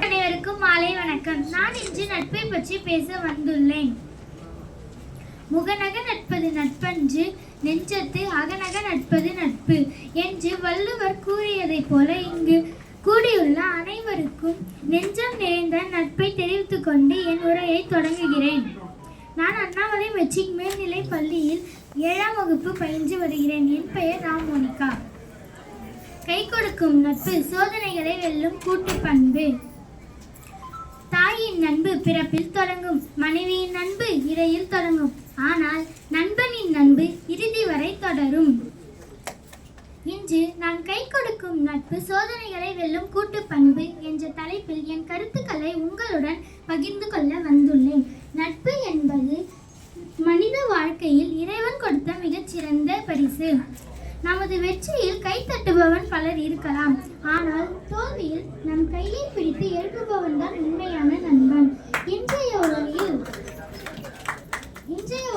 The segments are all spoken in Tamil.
அனைவருக்கும் மாலை வணக்கம். நான் இன்று நட்பை பற்றி பேச வந்துள்ளேன். முகநக நட்பது நட்பன்று, நெஞ்சத்து அகநக நட்பது நட்பு என்று வள்ளுவர் கூறியதைப் போல இங்கு கூடியுள்ள அனைவருக்கும் நெஞ்சம் நிறைந்த நட்பை தெரிவித்துக் கொண்டு என் உரையை தொடங்குகிறேன். நான் அண்ணாமலை மெட்ரிக் மேல்நிலை பள்ளியில் 7ஆம் வகுப்பு பயின்று வருகிறேன். என் பெயர் ராமோனிகா. கை கொடுக்கும் நட்பு சோதனைகளை வெல்லும் கூட்டு பண்பு. தாயின் நட்பு பிறப்பில் தொடங்கும், மனைவியின் நட்பு இடையில் தொடங்கும், ஆனால் நண்பனின் நட்பு இறுதி வரை தொடரும். இன்று நான் கை கொடுக்கும் நட்பு சோதனைகளை வெல்லும் கூட்டு பண்பு என்ற தலைப்பில் என் கருத்துக்களை உங்களுடன் பகிர்ந்து கொள்ள வந்துள்ளேன். நட்பு என்பது மனித வாழ்க்கையில் இறைவன் கொடுத்த மிகச்சிறந்த பரிசு. நமது வெற்றியில் கை தட்டுபவன் பலர் இருக்கலாம், ஆனால் தோல்வியில் நம் கையை பிடித்து எழுப்புபவன் தான் உண்மையான நண்பன். இன்றைய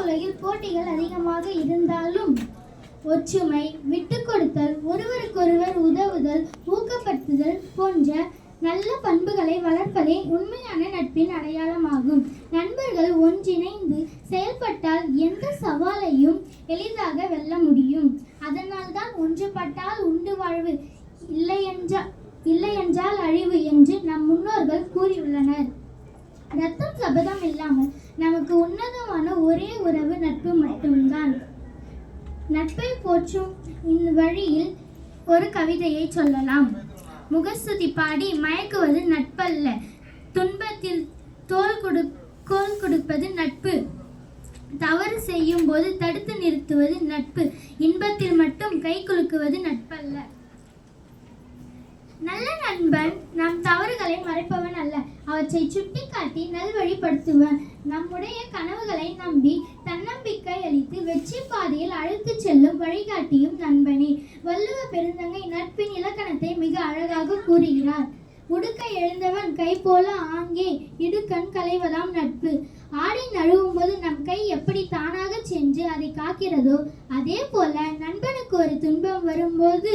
உலகில் போட்டிகள் அதிகமாக இருந்தாலும் ஒற்றுமை, விட்டு கொடுத்தல், ஒருவருக்கொருவர் உதவுதல், ஊக்கப்படுத்துதல் போன்ற நல்ல பண்புகளை வளர்ப்பதே உண்மையான நட்பின் அடையாளமாகும். நண்பர்கள் ஒன்றிணைந்து செயல்பட்டால் எந்த சவாலையும் எளிதாக வெல்ல முடியும். அதனால் தான் ஒன்றுபட்டால் உண்டு வாழ்வு, இல்லையென்றால் அழிவு என்று நம் முன்னோர்கள் கூறியுள்ளனர். ரத்தம் சபதம் இல்லாமல் நமக்கு உன்னதமான ஒரே உறவு நட்பு மட்டும்தான். நட்பை போற்றும் இந்த வழியில் ஒரு கவிதையை சொல்லலாம். முகஸ்துதி பாடி மயக்குவது நட்பல்ல, துன்பத்தில் கோல் கொடுப்பது நட்பு, தவறு செய்யும் போது தடுத்து நிறுத்துவது நட்பு, இன்பத்தில் மட்டும் கை குலுக்குவது நட்பல்ல. நல்ல நண்பன் நம் தவறுகளை மறைப்பவன் அல்ல, அவற்றை சுட்டி காட்டி நல்வழிப்படுத்துவன். நம்முடைய கனவுகளை நம்பி தன்னம்பிக்கை அளித்து வெற்றி பாதையில் அழைத்து செல்லும் வழிகாட்டியும் நண்பனே. வள்ளுவ பெருந்தகை நட்பின் இலக்கணத்தை மிக அழகாக கூறுகிறார். உடுக்க எழுந்தவன் கை போல ஆங்கே இடுக்கண் களைவதாம் நட்பு. ஆடி நழுவும் போது நம் கை எப்படி தானாக சென்று அதை காக்கிறதோ அதே போல நண்பனுக்கு ஒரு துன்பம் வரும்போது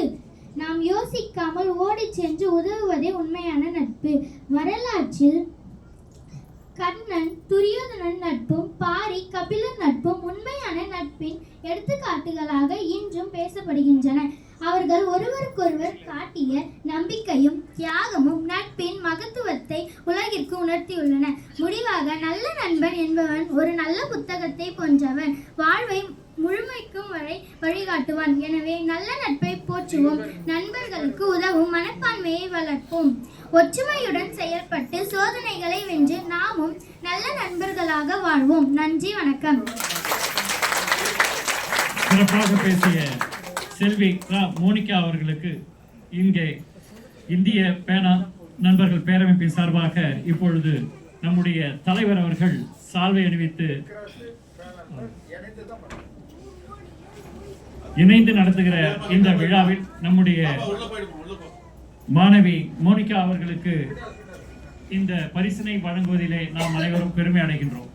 நாம் யோசிக்காமல் ஓடி சென்று உதவுவதே உண்மையான நட்பு. வரலாற்றில் கர்ணன், துரியோதனன் நட்பும் பாரி, கபிலன் நட்பும் உண்மையான நட்பின் எடுத்துக்காட்டுகளாக இன்றும் பேசப்படுகின்றன. அவர்கள் ஒருவருக்கொருவர் காட்டிய நம்பிக்கையும் தியாகமும் நட்பின் மகத்துவத்தை உலகிற்கு உணர்த்தியுள்ளன. முடிவாக, நல்ல நண்பன் என்பவன் ஒரு நல்ல புத்தகத்தை போன்றவன், வாழ்வை முழுமைக்கும் வரை வழிகாட்டுவான். எனவே நல்ல நட்பை போற்றுவோம், நண்பர்களுக்கு உதவும் மனப்பான்மையை வளர்ப்போம், ஒற்றுமையுடன் செயல்பட்டு சோதனைகளை வென்று நாமும் நல்ல நண்பர்களாக வாழ்வோம். நன்றி, வணக்கம். சிறப்பாக பேசிய செல்வி மோனிகா அவர்களுக்கு இங்கே இந்திய பேனா நண்பர்கள் பேரமைப்பின் சார்பாக இப்பொழுது நம்முடைய தலைவர் அவர்கள் சால்வை அணிவித்து இணைந்து நடத்துகிற இந்த விழாவில் நம்முடைய மாணவி மோனிகா அவர்களுக்கு இந்த பரிசினை வழங்குவதிலே நாம் அனைவரும் பெருமை அடைகின்றோம்.